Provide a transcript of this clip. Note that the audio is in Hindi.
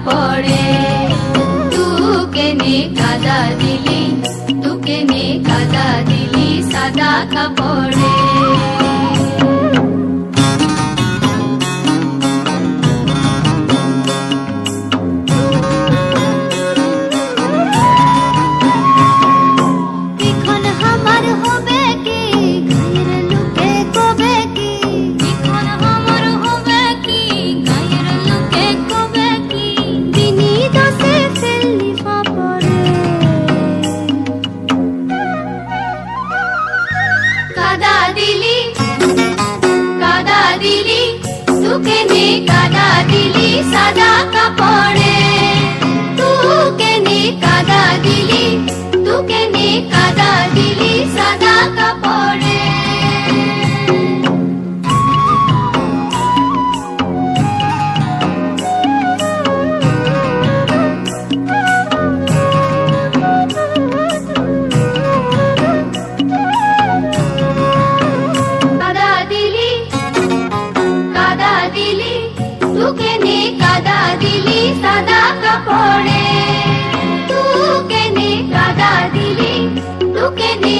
पड़े तू केने कादा दिली तू केने कादा दिली सादा कपड़े सादा कपड़े तू केने कादा दिली तू केने कादा दिली सादा कपड़े सादा कपड़े तू केने कादा दिली तू केने